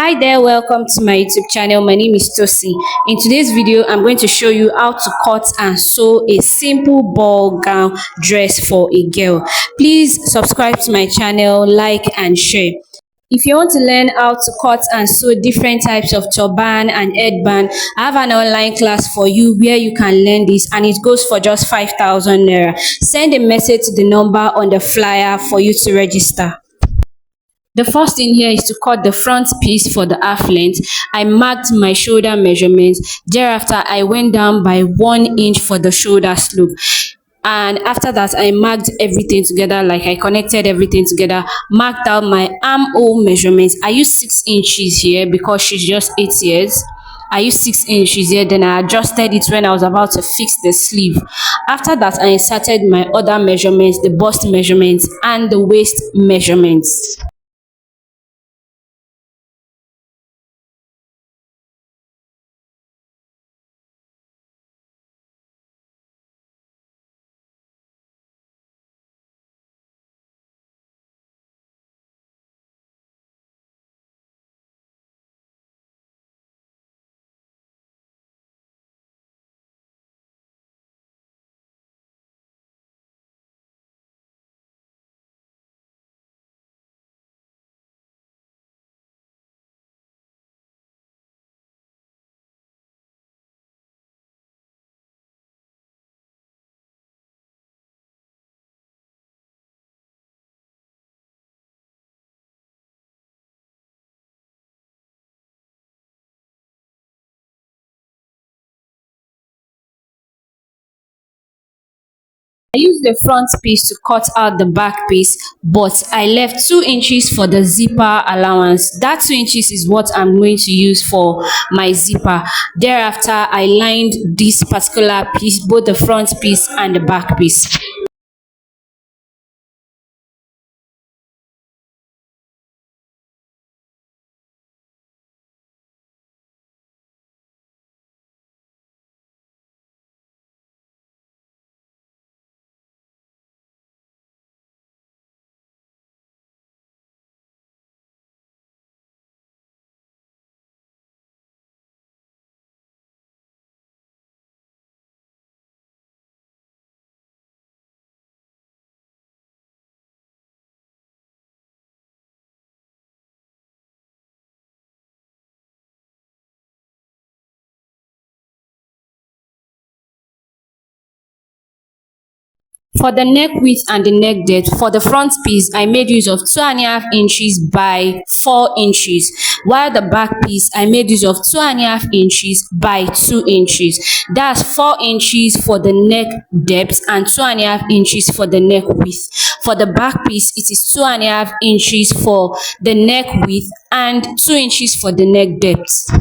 Hi there, welcome to my YouTube channel. My name is Tosi. In today's video, I'm going to show you how to cut and sew a simple ball gown dress for a girl. Please subscribe to my channel, like and share. If you want to learn how to cut and sew different types of turban and headband, I have an online class for you where you can learn this and it goes for just 5,000 naira. Send a message to the number on the flyer for you to register. The first thing here is to cut the front piece for the half length. I marked my shoulder measurements. Thereafter, I went down by 1 inch for the shoulder slope. And after that, I marked everything together, like I connected everything together, marked out my armhole measurements. I used 6 inches here because she's just 8 years. I used 6 inches here, then I adjusted it when I was about to fix the sleeve. After that, I inserted my other measurements, the bust measurements and the waist measurements. I used the front piece to cut out the back piece, but I left 2 inches for the zipper allowance. That 2 inches is what I'm going to use for my zipper. Thereafter, I lined this particular piece, both the front piece and the back piece. For the neck width and the neck depth, for the front piece, I made use of 2.5 inches by 4 inches, while the back piece, I made use of 2.5 inches by 2 inches. That's 4 inches for the neck depth and 2.5 inches for the neck width. For the back piece, it is 2.5 inches for the neck width and 2 inches for the neck depth.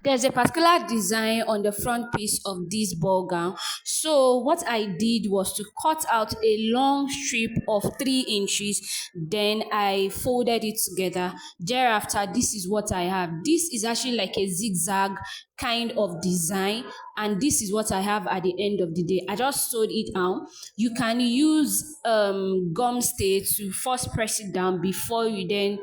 There's a particular design on the front piece of this ball gown. So what I did was to cut out a long strip of 3 inches. Then I folded it together. Thereafter, this is what I have. This is actually like a zigzag kind of design, and this is what I have at the end of the day. I just sewed it out. You can use gum stay to first press it down before you then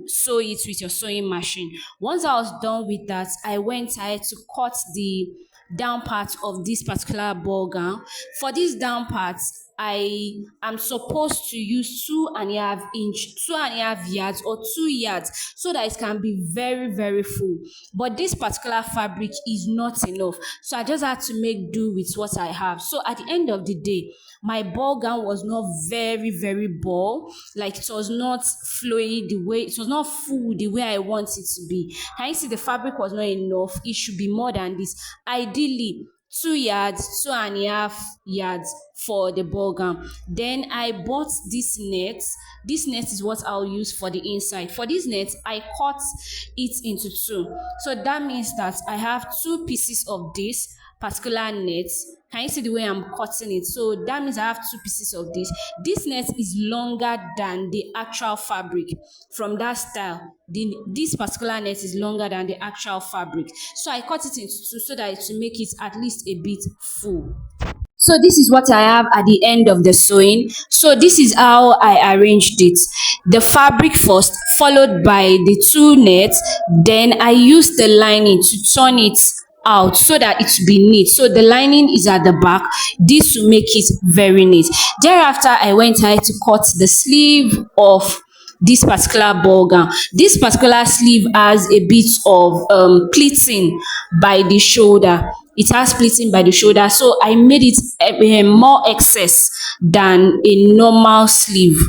sew it with your sewing machine. Once I was done with that, I went ahead to cut the down part of this particular ball gown. For this down part, I am supposed to use 2.5 yards or 2 yards so that it can be very, very full. But this particular fabric is not enough. So I just had to make do with what I have. So at the end of the day, my ball gown was not very, very ball. Like it was not flowy the way, it was not full the way I want it to be. Can you see the fabric was not enough? It should be more than this. Ideally, 2 yards, 2.5 yards for the ball gown. Then I bought this net. This net is what I'll use for the inside. For this net, I cut it into two. So that means that I have two pieces of this particular net. Can you see the way I'm cutting it? So that means I have two pieces of this. This net is longer than the actual fabric from that style. This particular net is longer than the actual fabric. So I cut it into two so that it will make it at least a bit full. So this is what I have at the end of the sewing. So this is how I arranged it. The fabric first, followed by the two nets. Then I use the lining to turn it out so that it will be neat. So the lining is at the back. This will make it very neat. Thereafter, I went ahead to cut the sleeve of this particular ball gown. This particular sleeve has a bit of pleating by the shoulder. It has pleating by the shoulder, so I made it more excess than a normal sleeve.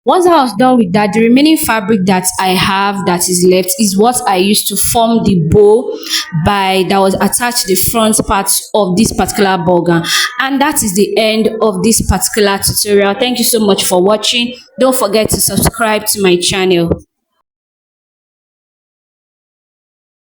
Once I was done with that, the remaining fabric that I have that is left is what I used to form the bow by that was attached to the front part of this particular ball gown. And that is the end of this particular tutorial. Thank you so much for watching. Don't forget to subscribe to my channel.